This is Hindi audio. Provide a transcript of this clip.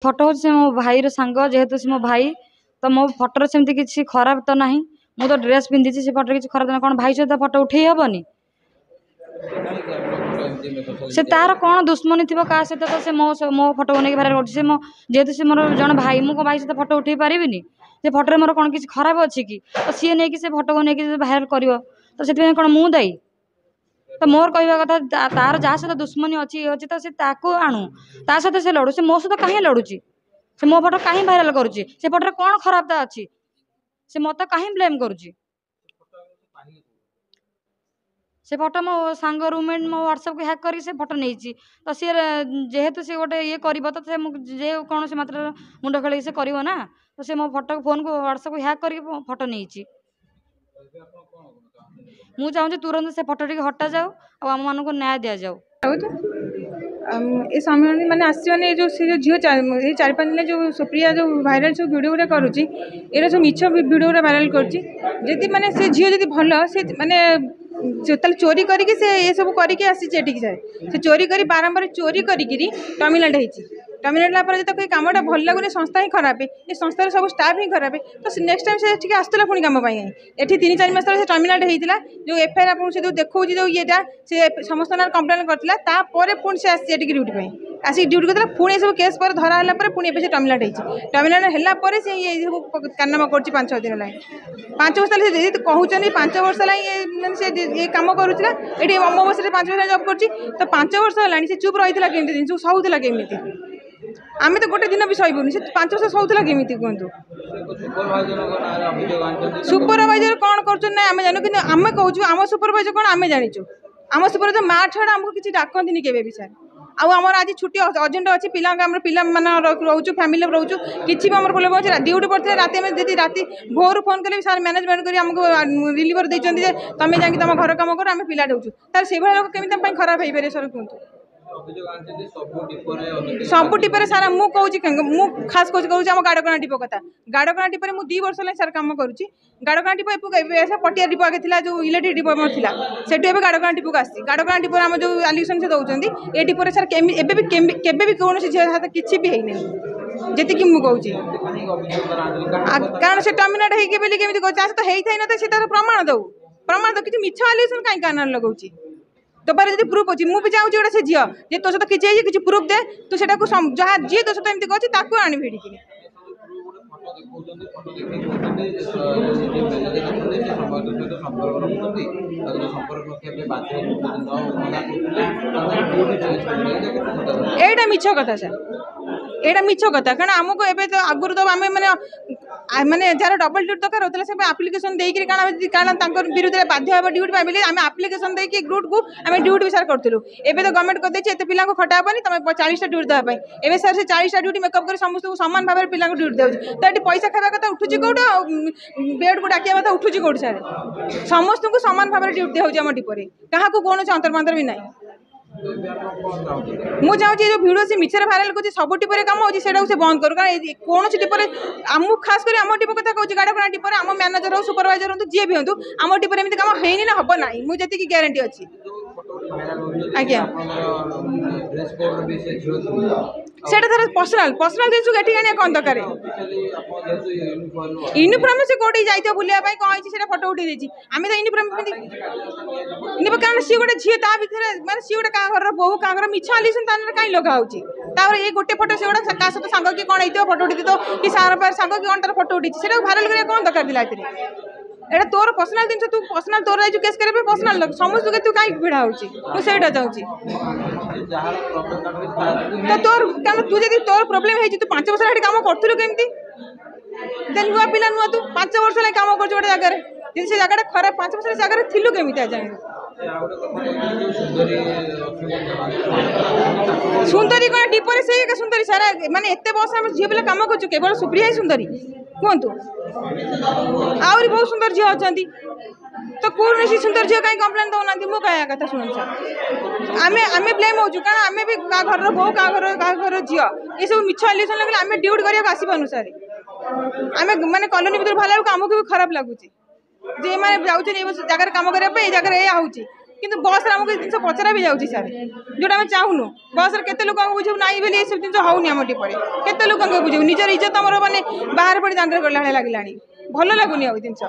फटो हूँ मो भाई सांग जेहेतु से मो भाई तो मो फटो सेमती किसी खराब तो ना मु तो ड्रेस पिंधि से फटो किसी खराब ना कौन भाई सहित फटो उठे हेनी से तार कौन दुश्मनी थी क्या सहित तो से मो फटो को भाइराल कर जेहेतु से मोर जन भाई मो भाई सहित फटो उठे पारिनी से फटो मोर कौन किसी खराब अच्छी कि तो सी नहीं से फटो को लेकिन भाइराल कर तो से कौन मु दायी तो मोर कहवा कथा तार जहाँ सहित दुश्मनी अच्छी अच्छी तो से आणु ता सहित से लड़ू से मो सहित कहीं लड़ुची से मो फटो कहीं भाइराल करुच्ची से फटो कौन खराबता अच्छी से मत कहीं ब्लेम करुच्ची से फटो मो सांग रूममेट मो व्हाट्सएप को हैक कर फटो नहीं तो सी जेहेतु सी गोटे ये कर तो जे कौन से मात्र मुंड खेल से कर ना तो से मो फटो फोन को व्हाट्सएप को हैक कर फटो नहीं मु चाहूँ तुरंत से फटो टी हटा जाऊ और आम मान को न्याय दि जाऊ ए समय मैंने आसने जो से जो झील 4-5 दिन जो सुप्रिया जो भाइराल सब वीडियो गुड़ा करुच्ची ये सब मिछ वीडियो गुड़ा भाइराल करुच्ची माने से झील जब भल से माने चोरी करके से ये सब करके आसी से चोरी कर बारंबार चोरी करी टर्मिनेट होती टर्मिनेट जो कमटा भल लगुनि संस्था ही खराब ये संस्थार सब स्टाफ ही खराब तो नेक्स्ट टाइम से आसला पुणी कम ये 3-4 मास तक टर्मिनेट होता जो एफआईआर आप जो देखो जो ये से समस्त ना कम्प्लेन करता पुणी से आसी ड्यूटी आसिक ड्यूटी करता पुणी सब केस पर धरा है पुणी से टर्मिनेट होती टर्मिनेट है से ये सब कारनामा कर 5-6 दिन है 5 वर्ष कहते 5 वर्ष है ये कम करूला ये अमावास 5 वर्ष जब कर 5 वर्ष है से चुप रही है केमी दिन सहूला केमी आम तो गोटे दिन भी सहबूनी से 5 वर्ष सहूला केमी कहतु सुपरवाइजर कौन कर जानू कि आम कहूँ आम सुपरवाइजर कौन आम जाचु आम सुपरवाइजर माँ छड़ा आमको किसी डाकती के भी सार आमर आज छुट्टी अर्जेंट अच्छी पिला रोचु फैमिली रोचु किसी भी आम प्रोब्लेम अच्छे ड्यूटी पड़ते राति में राति भोर फोन कले सार मैनेजमेंट कर आमको रिलीवर देते तुम जाकि तुम घर कम कर आम पिला दूसु तार से लोक केमी खराब हो पारे सर कहतु सब टिपर सारा मु कहूँ खास कौच आम गाड़कणा डिपो कथा गाड़कणा डिपो मुझे 2 वर्ष सार कम करुँची गाड़कणा डिपो पटिया डिपो आगे था जो इलेक्ट्रिक डिपो था से गाड़कणा डिपो को आसी गाड़कणा डिपो आम जो आलिगेसन से दौरान ये डिपोरे सार केबे कौन झील हाथ किसी भी होनी जी मुझे कारण से टर्मिनेट होगी कहते तो होता ना से प्रमाण दो कि मिछ आलिगेसन कहीं कान लगाऊँ तो पारे जब प्रूफ अच्छी मुझे चाहूँ गोटे से झील जे तो सहित किसी प्रूफ दे तू से जहाँ जी तो सहित एमती अच्छी आनी भिड़िकी एटा मिछ कथा सर एटा मिछ कथा कारण आमको एबे तो आगुर तो आम माने जार डबल ड्यूटी दरकार होता है आप्लिकेसन देकर कारण विरुद्ध में बाध्य होगा ड्यूटी पाइबे आम आप्लिकेसन देकी ग्रुप को आम ड्यूटी भी सार करूँ एबे तो गवर्नमेंट करदे एत पिला खटा हेनी तुम 40टा ड्यूटी देवाई एबे सार से 40टा ड्यूटी मेकअप कर समस्त को सामान भाव में पिला ड्यूटी दे तो ये पैसा खावा कथा उठुची कौटा बेड को डाकिया कथा उठुची कौट सार समस्त को सामान भाव में ड्यूटी दिखाई आम डिपोरे क्या कौन अंतर्मांतर भी ना मुझे चाहूँ जो भिड से मिछर भाइराल कर सब टिपर कम होती से बंद करूँ कारण कौन टिपर आम खास कर आम टिप कथा कहूँ गाड़कणा टिपर आम मैनेजर हो सुपरवाइजर हो जी भी हूँ आम टिपर एमती कम है ना हम ना मुझे जी ग्यारंटी अच्छी आज्ञा से पर्सनाल जिन एटी आने कौन दरकार यूनिफॉर्म से कौटी जाइए बुलाया कहीं से फटो उठे आम तो यूनिफॉर्म पिंधि कारण सी गोटे झील ता भर मैंने सी गोटे घर बहु क्या मिछ आलिगेसन कहीं लगा हो ये गोटे फटो से गोटा क्या सहित सांग कि कौन होती फटो उठी तो कि सार सांग कि कौन तार फटो उठी से भाइराल करा कौन दरकार था एटा तोर पर्सनाल जिन तू पर्सनाल तोर आज केस करे पर्सनाल समस्त के तू कहीं भिड़ा होटा चाहूँगी तो तोर क्या तू जब तोर प्रोब्लेम है तू 5 वर्ष है कम करूँ केमती नुआ पिला नुआ तू 5 वर्ष है कम कर गोटे जगह से जगह खराब 5 वर्ष जगह थिलु केमी आज सुंदरी कौन डिपोरे से सुंदरी सारा माने एत बस आम झील पिला कम कर केवल सुप्रिया ही सुंदरी कहतु आहरी बहुत सुंदर झील अच्छा तो कौन सी सुंदर झील कहीं कम्प्लेन दौना मु कह कथा शुणु सर आम ब्लेम हो कारण आम भी क्या घर बहु क्या घर झील ये सब मिछ आलिगेसन लगे आम ड्यूटी करने आसपानु सर आम मैंने कॉलोनी भर भाला आमको भी खराब लगुच जे मैंने जाऊँ जगह कम करने जगह ये କିନ୍ତୁ ବସ୍ରେ ଆମକୁ ଏ ଜିନିଷ ପଚରା ବି ଯାଉଛି ସାର୍, ଯୋଉଟା ଆମେ ଚାହୁଁନୁ। ବସ୍ରେ କେତେ ଲୋକଙ୍କୁ ବୁଝିବୁ ନାହିଁ ବୋଲି ଏସବୁ ଜିନିଷ ହଉନି ଆମ ଟିପରେ, କେତେ ଲୋକଙ୍କୁ ବୁଝିବୁ? ନିଜର ଇଜ୍ଜତ ଆମର ମାନେ ବାହାରେ ପଡ଼ି ଦାଣ୍ଡରେ ଗଲା ଭଳିଆ ଲାଗିଲାଣି, ଭଲ ଲାଗୁନି ଆଉ ଜିନିଷ।